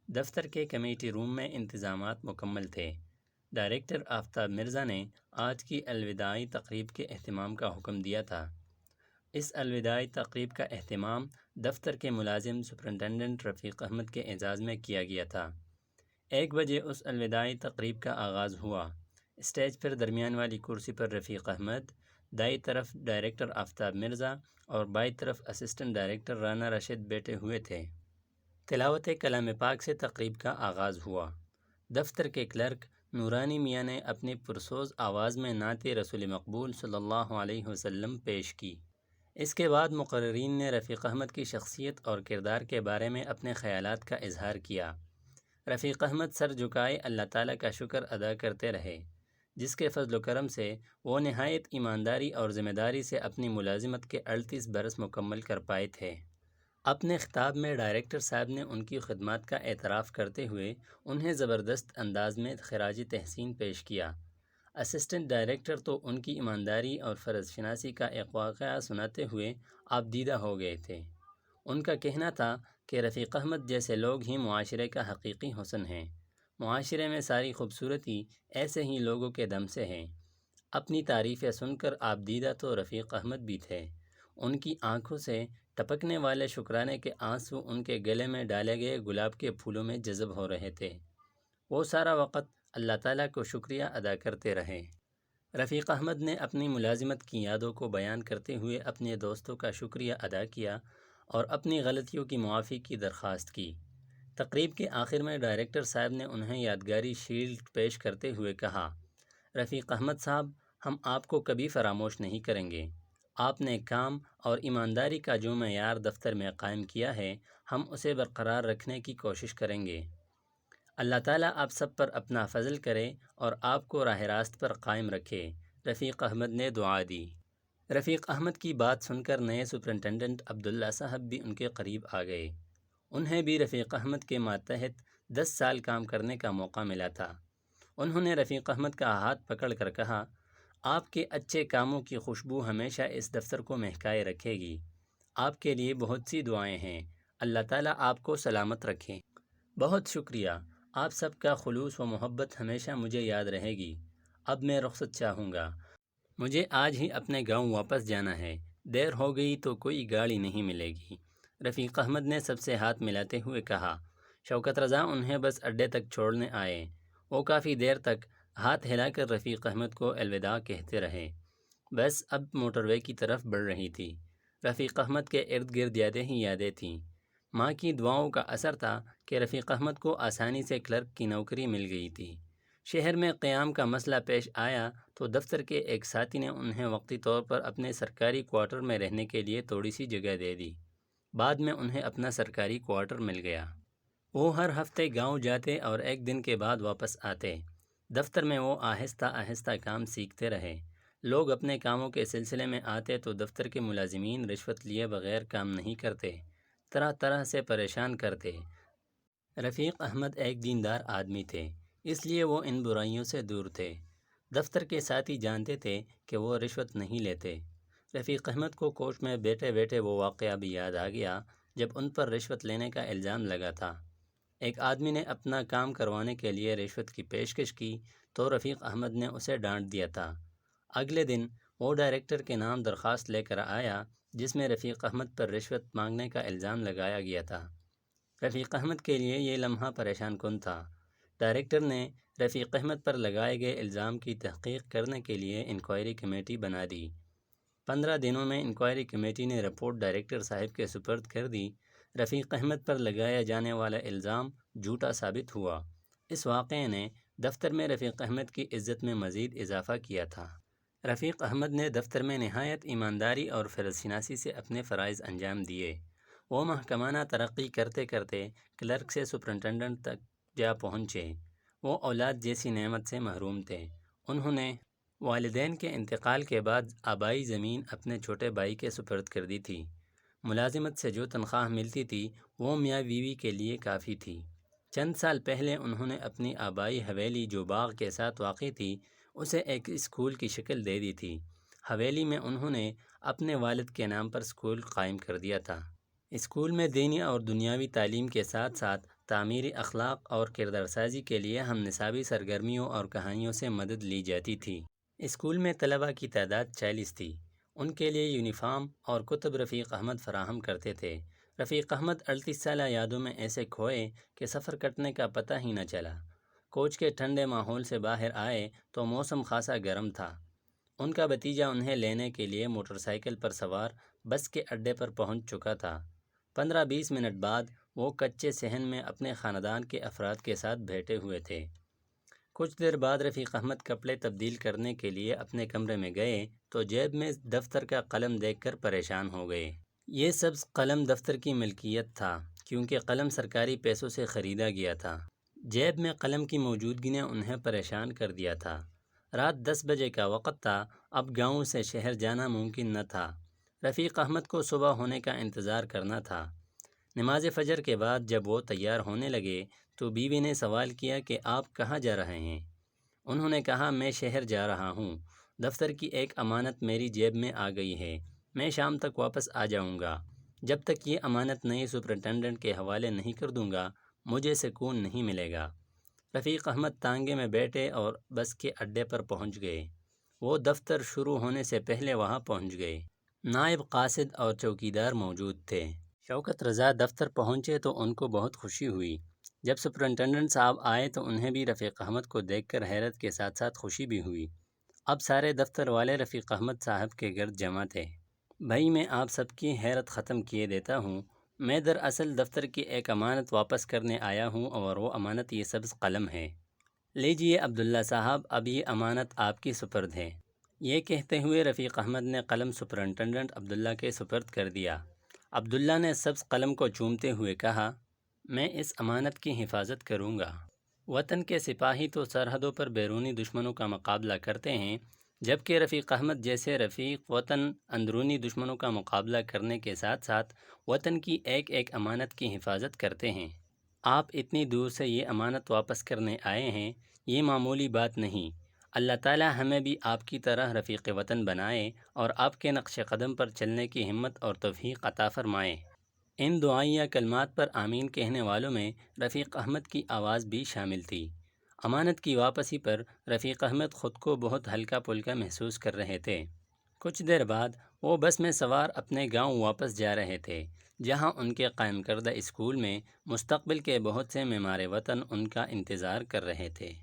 دفتر کے کمیٹی روم میں انتظامات مکمل تھے۔ ڈائریکٹر آفتاب مرزا نے آج کی الوداعی تقریب کے اہتمام کا حکم دیا تھا۔ اس الوداعی تقریب کا اہتمام دفتر کے ملازم سپرنٹنڈنٹ رفیق احمد کے اعزاز میں کیا گیا تھا۔ 1 بجے اس الوداعی تقریب کا آغاز ہوا۔ اسٹیج پر درمیان والی کرسی پر رفیق احمد، دائیں طرف ڈائریکٹر آفتاب مرزا اور بائیں طرف اسسٹنٹ ڈائریکٹر رانا راشد بیٹھے ہوئے تھے۔ تلاوت کلام پاک سے تقریب کا آغاز ہوا۔ دفتر کے کلرک نورانی میاں نے اپنی پرسوز آواز میں نعت رسول مقبول صلی اللہ علیہ وسلم پیش کی۔ اس کے بعد مقررین نے رفیق احمد کی شخصیت اور کردار کے بارے میں اپنے خیالات کا اظہار کیا۔ رفیق احمد سر جھکائے اللہ تعالیٰ کا شکر ادا کرتے رہے، جس کے فضل و کرم سے وہ نہایت ایمانداری اور ذمہ داری سے اپنی ملازمت کے 38 برس مکمل کر پائے تھے۔ اپنے خطاب میں ڈائریکٹر صاحب نے ان کی خدمات کا اعتراف کرتے ہوئے انہیں زبردست انداز میں خراج تحسین پیش کیا۔ اسسٹنٹ ڈائریکٹر تو ان کی ایمانداری اور فرض شناسی کا ایک واقعہ سناتے ہوئے آپ دیدہ ہو گئے تھے۔ ان کا کہنا تھا کہ رفیق احمد جیسے لوگ ہی معاشرے کا حقیقی حسن ہیں۔ معاشرے میں ساری خوبصورتی ایسے ہی لوگوں کے دم سے ہے۔ اپنی تعریفیں سن کر آپ دیدہ تو رفیق احمد بھی تھے۔ ان کی آنکھوں سے ٹپکنے والے شکرانے کے آنسو ان کے گلے میں ڈالے گئے گلاب کے پھولوں میں جذب ہو رہے تھے۔ وہ سارا وقت اللہ تعالیٰ کو شکریہ ادا کرتے رہے۔ رفیق احمد نے اپنی ملازمت کی یادوں کو بیان کرتے ہوئے اپنے دوستوں کا شکریہ ادا کیا اور اپنی غلطیوں کی معافی کی درخواست کی۔ تقریب کے آخر میں ڈائریکٹر صاحب نے انہیں یادگاری شیلڈ پیش کرتے ہوئے کہا، رفیق احمد صاحب، ہم آپ کو کبھی فراموش نہیں کریں گے۔ آپ نے کام اور ایمانداری کا جو معیار دفتر میں قائم کیا ہے، ہم اسے برقرار رکھنے کی کوشش کریں گے۔ اللہ تعالیٰ آپ سب پر اپنا فضل کرے اور آپ کو راہ راست پر قائم رکھے۔ رفیق احمد نے دعا دی۔ رفیق احمد کی بات سن کر نئے سپرنٹنڈنٹ عبداللہ صاحب بھی ان کے قریب آ گئے۔ انہیں بھی رفیق احمد کے ماتحت 10 سال کام کرنے کا موقع ملا تھا۔ انہوں نے رفیق احمد کا ہاتھ پکڑ کر کہا، آپ کے اچھے کاموں کی خوشبو ہمیشہ اس دفتر کو مہکائے رکھے گی۔ آپ کے لیے بہت سی دعائیں ہیں۔ اللہ تعالیٰ آپ کو سلامت رکھے۔ بہت شکریہ۔ آپ سب کا خلوص و محبت ہمیشہ مجھے یاد رہے گی۔ اب میں رخصت چاہوں گا۔ مجھے آج ہی اپنے گاؤں واپس جانا ہے۔ دیر ہو گئی تو کوئی گاڑی نہیں ملے گی۔ رفیق احمد نے سب سے ہاتھ ملاتے ہوئے کہا۔ شوکت رضا انہیں بس اڈے تک چھوڑنے آئے۔ وہ کافی دیر تک ہاتھ ہلا کر رفیق احمد کو الوداع کہتے رہے۔ بس اب موٹر وے کی طرف بڑھ رہی تھی۔ رفیق احمد کے ارد گرد یادیں ہی یادیں تھیں۔ ماں کی دعاؤں کا اثر تھا کہ رفیق احمد کو آسانی سے کلرک کی نوکری مل گئی تھی۔ شہر میں قیام کا مسئلہ پیش آیا تو دفتر کے ایک ساتھی نے انہیں وقتی طور پر اپنے سرکاری کوارٹر میں رہنے کے لیے تھوڑی سی جگہ دے دی۔ بعد میں انہیں اپنا سرکاری کوارٹر مل گیا۔ وہ ہر ہفتے گاؤں جاتے اور 1 دن کے بعد واپس آتے۔ دفتر میں وہ آہستہ آہستہ کام سیکھتے رہے۔ لوگ اپنے کاموں کے سلسلے میں آتے تو دفتر کے ملازمین رشوت لیے بغیر کام نہیں کرتے، طرح طرح سے پریشان کرتے۔ رفیق احمد ایک دیندار آدمی تھے، اس لیے وہ ان برائیوں سے دور تھے۔ دفتر کے ساتھی جانتے تھے کہ وہ رشوت نہیں لیتے۔ رفیق احمد کو کوچ میں بیٹھے بیٹھے وہ واقعہ بھی یاد آ گیا جب ان پر رشوت لینے کا الزام لگا تھا۔ ایک آدمی نے اپنا کام کروانے کے لیے رشوت کی پیشکش کی تو رفیق احمد نے اسے ڈانٹ دیا تھا۔ اگلے دن وہ ڈائریکٹر کے نام درخواست لے کر آیا جس میں رفیق احمد پر رشوت مانگنے کا الزام لگایا گیا تھا۔ رفیق احمد کے لیے یہ لمحہ پریشان کن تھا۔ ڈائریکٹر نے رفیق احمد پر لگائے گئے الزام کی تحقیق کرنے کے لیے انکوائری کمیٹی بنا دی۔ 15 دنوں میں انکوائری کمیٹی نے رپورٹ ڈائریکٹر صاحب کے سپرد کر دی۔ رفیق احمد پر لگایا جانے والا الزام جھوٹا ثابت ہوا۔ اس واقعے نے دفتر میں رفیق احمد کی عزت میں مزید اضافہ کیا تھا۔ رفیق احمد نے دفتر میں نہایت ایمانداری اور فرض شناسی سے اپنے فرائض انجام دیے۔ وہ محکمانہ ترقی کرتے کرتے کلرک سے سپرنٹنڈنٹ تک جا پہنچے۔ وہ اولاد جیسی نعمت سے محروم تھے۔ انہوں نے والدین کے انتقال کے بعد آبائی زمین اپنے چھوٹے بھائی کے سپرد کر دی تھی۔ ملازمت سے جو تنخواہ ملتی تھی وہ میاں بیوی کے لیے کافی تھی۔ چند سال پہلے انہوں نے اپنی آبائی حویلی جو باغ کے ساتھ واقع تھی اسے ایک اسکول کی شکل دے دی تھی۔ حویلی میں انہوں نے اپنے والد کے نام پر اسکول قائم کر دیا تھا۔ اسکول میں دینی اور دنیاوی تعلیم کے ساتھ ساتھ تعمیری اخلاق اور کردار سازی کے لیے ہم نصابی سرگرمیوں اور کہانیوں سے مدد لی جاتی تھی۔ اسکول میں طلباء کی تعداد 40 تھی۔ ان کے لیے یونیفارم اور کتب رفیق احمد فراہم کرتے تھے۔ رفیق احمد 38 سالہ یادوں میں ایسے کھوئے کہ سفر کٹنے کا پتہ ہی نہ چلا۔ کوچ کے ٹھنڈے ماحول سے باہر آئے تو موسم خاصا گرم تھا۔ ان کا بھتیجا انہیں لینے کے لیے موٹر سائیکل پر سوار بس کے اڈے پر پہنچ چکا تھا۔ 15-20 منٹ بعد وہ کچے صحن میں اپنے خاندان کے افراد کے ساتھ بیٹھے ہوئے تھے۔ کچھ دیر بعد رفیق احمد کپڑے تبدیل کرنے کے لیے اپنے کمرے میں گئے تو جیب میں دفتر کا قلم دیکھ کر پریشان ہو گئے۔ یہ سبز قلم دفتر کی ملکیت تھا کیونکہ قلم سرکاری پیسوں سے خریدا گیا تھا۔ جیب میں قلم کی موجودگی نے انہیں پریشان کر دیا تھا۔ رات 10 بجے کا وقت تھا۔ اب گاؤں سے شہر جانا ممکن نہ تھا۔ رفیق احمد کو صبح ہونے کا انتظار کرنا تھا۔ نماز فجر کے بعد جب وہ تیار ہونے لگے تو بیوی نے سوال کیا کہ آپ کہاں جا رہے ہیں؟ انہوں نے کہا میں شہر جا رہا ہوں۔ دفتر کی ایک امانت میری جیب میں آ گئی ہے۔ میں شام تک واپس آ جاؤں گا۔ جب تک یہ امانت نئی سپرنٹنڈنٹ کے حوالے نہیں کر دوں گا مجھے سکون نہیں ملے گا۔ رفیق احمد تانگے میں بیٹھے اور بس کے اڈے پر پہنچ گئے۔ وہ دفتر شروع ہونے سے پہلے وہاں پہنچ گئے۔ نائب قاصد اور چوکیدار موجود تھے۔ شوکت رضا دفتر پہنچے تو ان کو بہت خوشی ہوئی۔ جب سپرنٹنڈنٹ صاحب آئے تو انہیں بھی رفیق احمد کو دیکھ کر حیرت کے ساتھ ساتھ خوشی بھی ہوئی۔ اب سارے دفتر والے رفیق احمد صاحب کے گرد جمع تھے۔ بھائی میں آپ سب کی حیرت ختم کیے دیتا ہوں۔ میں دراصل دفتر کی ایک امانت واپس کرنے آیا ہوں اور وہ امانت یہ سبز قلم ہے۔ لیجئے عبداللہ صاحب اب یہ امانت آپ کی سپرد ہے۔ یہ کہتے ہوئے رفیق احمد نے قلم سپرنٹنڈنٹ عبداللہ کے سپرد کر دیا۔ عبداللہ نے سبز قلم کو چومتے ہوئے کہا میں اس امانت کی حفاظت کروں گا۔ وطن کے سپاہی تو سرحدوں پر بیرونی دشمنوں کا مقابلہ کرتے ہیں جبکہ رفیق احمد جیسے رفیق وطن اندرونی دشمنوں کا مقابلہ کرنے کے ساتھ ساتھ وطن کی ایک ایک امانت کی حفاظت کرتے ہیں۔ آپ اتنی دور سے یہ امانت واپس کرنے آئے ہیں، یہ معمولی بات نہیں۔ اللہ تعالی ہمیں بھی آپ کی طرح رفیق وطن بنائے اور آپ کے نقش قدم پر چلنے کی ہمت اور توفیق عطا فرمائے۔ ان دعائیہ کلمات پر آمین کہنے والوں میں رفیق احمد کی آواز بھی شامل تھی۔ امانت کی واپسی پر رفیق احمد خود کو بہت ہلکا پھلکا محسوس کر رہے تھے۔ کچھ دیر بعد وہ بس میں سوار اپنے گاؤں واپس جا رہے تھے جہاں ان کے قائم کردہ اسکول میں مستقبل کے بہت سے معمار وطن ان کا انتظار کر رہے تھے۔